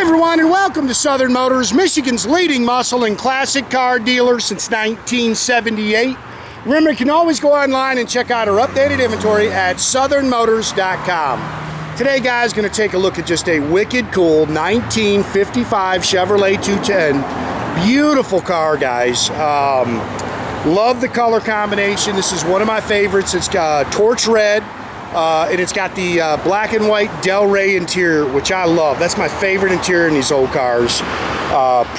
everyone, and welcome to Southern Motors, Michigan's leading muscle and classic car dealer since 1978. Remember, you can always go online and check out our updated inventory at southernmotors.com. Today, guys, going to take a look at just a wicked cool 1955 Chevrolet 210. Beautiful car, guys. Love the color combination. This is one of my favorites. It's got torch red. And it's got the black and white Del Rey interior, which I love. That's my favorite interior in these old cars.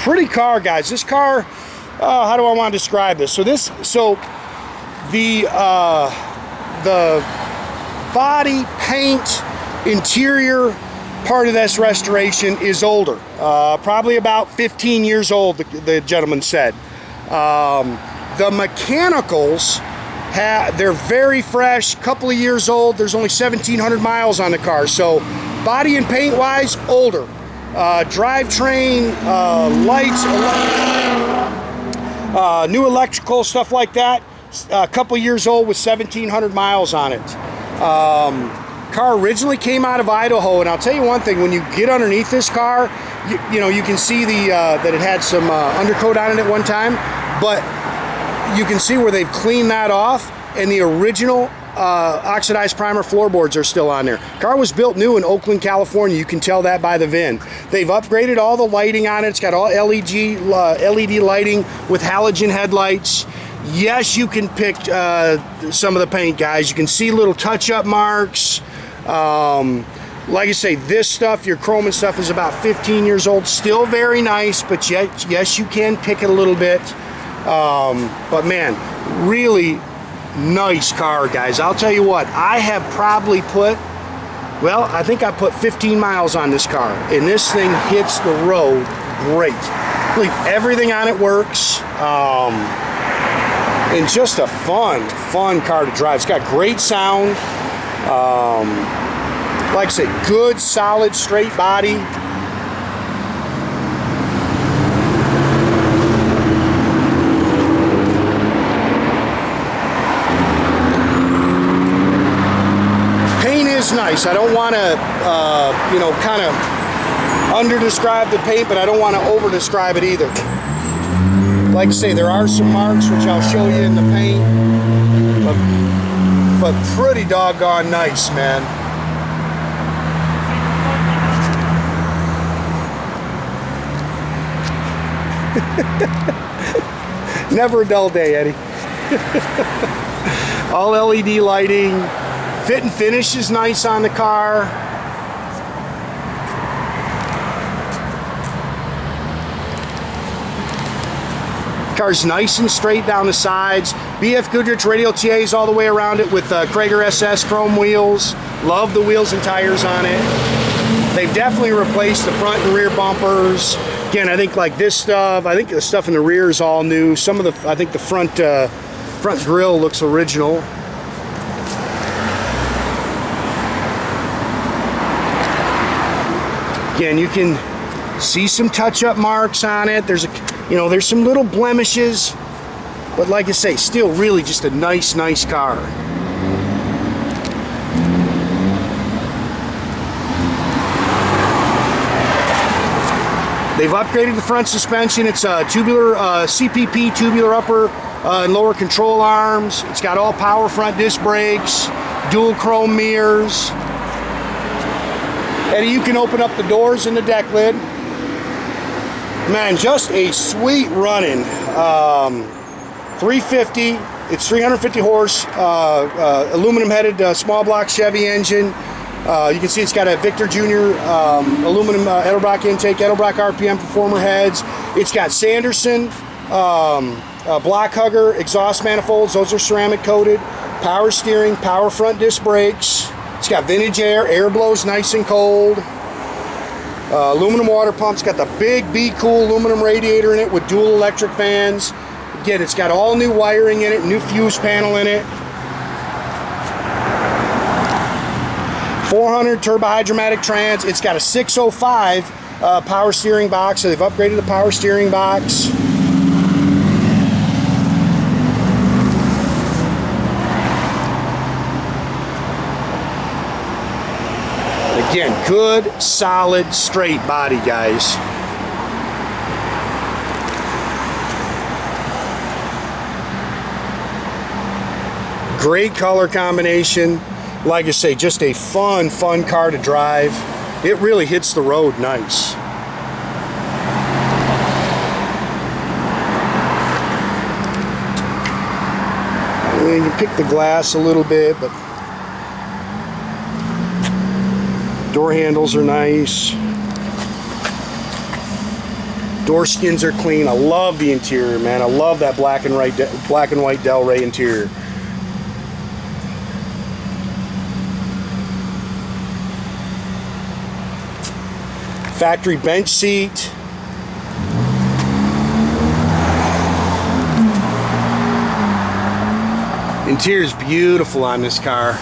Pretty car, guys. This car, how do I want to describe this? So the body, paint, interior part of this restoration is older. Probably about 15 years old, the gentleman said. The mechanicals, they're very fresh, couple of years old. There's only 1,700 miles on the car, so body and paint wise, older. Drivetrain, lights, new electrical, stuff like that, a couple years old with 1,700 miles on it. Car originally came out of Idaho, and I'll tell you one thing, when you get underneath this car, you know, you can see that it had some undercoat on it at one time, but you can see where they've cleaned that off, and the original oxidized primer floorboards are still on there. Car was built new in Oakland, California. You can tell that by the VIN. They've upgraded all the lighting on it. It's got all LED lighting with halogen headlights. Yes, you can pick some of the paint, guys. You can see little touch-up marks. Like I say, this stuff, your chrome and stuff, is about 15 years old. Still very nice, but yet, yes, you can pick it a little bit. But man, really nice car, guys. I'll tell you what, I have probably put, well, I think I put 15 miles on this car, and this thing hits the road great. I believe everything on it works, and just a fun car to drive. It's got great sound, like I said, good, solid, straight body. Nice. I don't want to, you know, kind of under-describe the paint, but I don't want to over-describe it either. Like I say, there are some marks, which I'll show you in the paint, but pretty doggone nice, man. Never a dull day, Eddie. All LED lighting. Fit and finish is nice on the car. Car's nice and straight down the sides. BF Goodrich Radial TA is all the way around it with Cragar S chrome wheels. Love the wheels and tires on it. They've definitely replaced the front and rear bumpers. Again, I think like this stuff, I think the stuff in the rear is all new. Some of the, I think the front grille looks original. Again, you can see some touch-up marks on it. There's there's some little blemishes, but like I say, still really just a nice car. They've upgraded the front suspension. It's a tubular CPP tubular upper and lower control arms. It's got all power front disc brakes, dual chrome mirrors. Eddie, you can open up the doors and the deck lid. Man, just a sweet running 350. It's 350 horse, aluminum headed small block Chevy engine. You can see it's got a Victor Jr. Aluminum Edelbrock intake, Edelbrock RPM Performer heads. It's got Saunderson block hugger exhaust manifolds. Those are ceramic coated. Power steering, power front disc brakes. It's got vintage air blows nice and cold. Aluminum water pump. It's got the big Be Cool aluminum radiator in it with dual electric fans. Again, it's got all new wiring in it, new fuse panel in it. 400 turbohydramatic trans. It's got a 605 power steering box, so they've upgraded the power steering box. Again, good, solid, straight body, guys. Great color combination. Like I say, just a fun car to drive. It really hits the road nice. And you can pick the glass a little bit, but door handles are nice. Door skins are clean. I love the interior, man. I love that black and white Del Rey interior. Factory bench seat. Interior is beautiful on this car.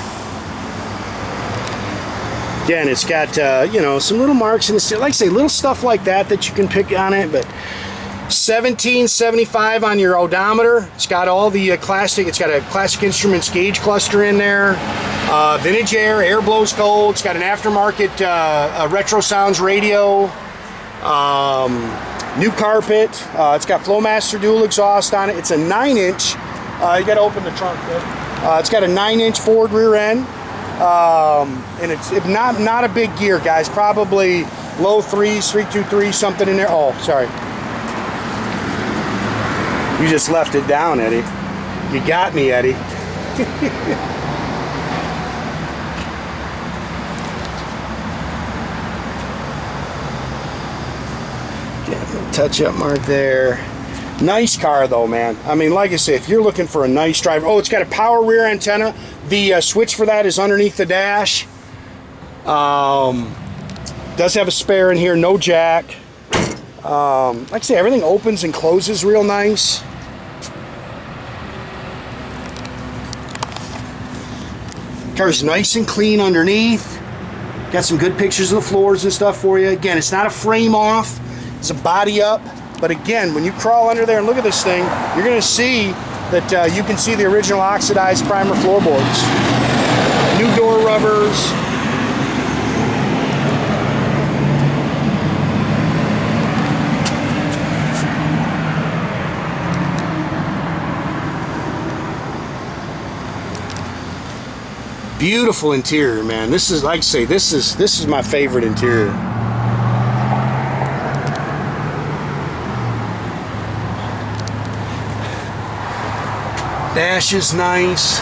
Again, it's got you know, some little marks in the steel, like I say, little stuff like that you can pick on it. But $17.75 on your odometer. It's got all the classic. It's got a Classic Instruments gauge cluster in there. Vintage air blows cold. It's got an aftermarket Retrosounds radio. New carpet. It's got Flowmaster dual exhaust on it. It's a 9-inch. You got to open the trunk. It's got a 9-inch Ford rear end. And it's not a big gear, guys. Probably low 3s, 323, something in there. Oh, sorry. You just left it down, Eddie. You got me, Eddie. Touch-up mark there. Nice car, though, man. I mean, like I say, if you're looking for a nice drive. Oh, it's got a power rear antenna. The switch for that is underneath the dash. Does have a spare in here, no jack. Like I say, everything opens and closes real nice. Car's nice and clean underneath. Got some good pictures of the floors and stuff for you. Again, it's not a frame off, it's a body up. But again, when you crawl under there and look at this thing, you're going to see that you can see the original oxidized primer floorboards. New door rubbers. Beautiful interior, man. This is, like I say, this is my favorite interior. Dash is nice.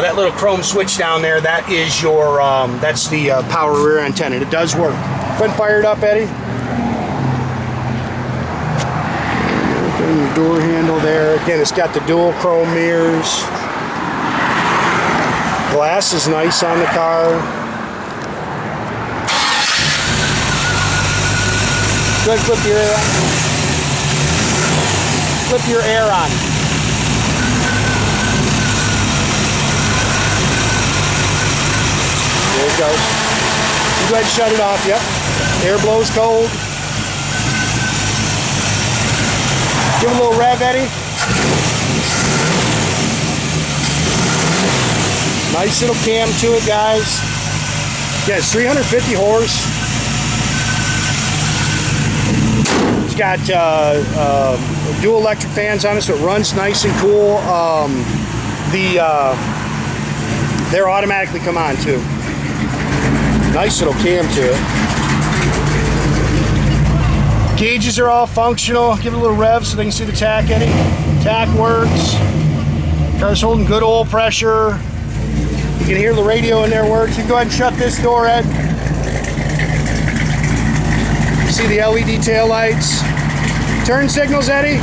That little chrome switch down there, that is your that's the power rear antenna. It does work. Go ahead and fire it up, Eddie. Open your door handle there. Again, it's got the dual chrome mirrors. Glass is nice on the car. Go ahead and flip your air on. Flip your air on. There it goes. You go ahead and shut it off. Yep. Air blows cold. Give it a little rev, Eddie. Nice little cam to it, guys. Yeah, it's 350 horse. It's got dual electric fans on it, so it runs nice and cool. They're automatically come on too. Nice little cam to it. Gauges are all functional. Give it a little rev so they can see the tach, Eddie. Tach works. Car's holding good oil pressure. You can hear the radio in there works. You can go ahead and shut this door, Ed. You see the LED tail lights. Turn signals, Eddie.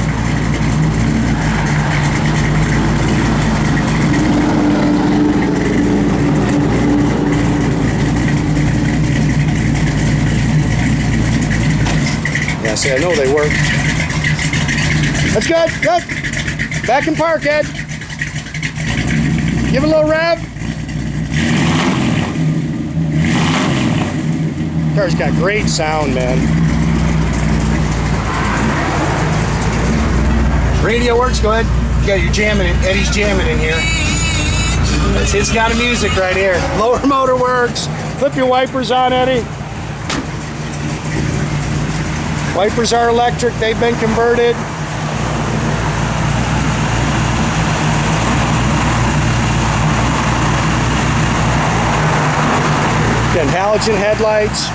Yeah, see, I know they work. That's good, good. Back in park, Ed. Give it a little rev. Car's got great sound, man. Radio works, go ahead. You got your jamming, Eddie's jamming in here. That's his kind of music right here. Lower motor works. Flip your wipers on, Eddie. Wipers are electric, they've been converted. Again, halogen headlights.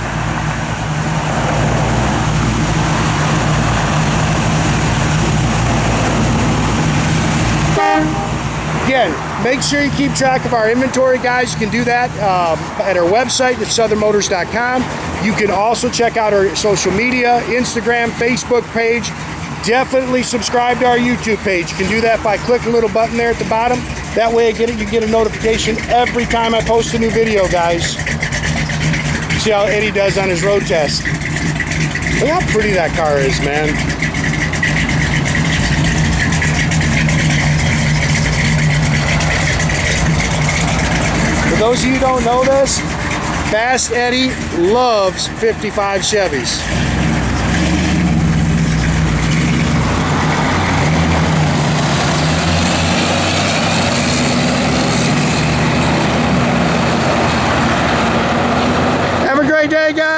Again, make sure you keep track of our inventory, guys. You can do that at our website at southernmotors.com. You can also check out our social media, Instagram, Facebook page. Definitely subscribe to our YouTube page. You can do that by clicking the little button there at the bottom. That way you get a notification every time I post a new video, guys. See how Eddie does on his road test. Look how pretty that car is, man. For those of you who don't know this, Fast Eddie loves 55 Chevys. Have a great day, guys.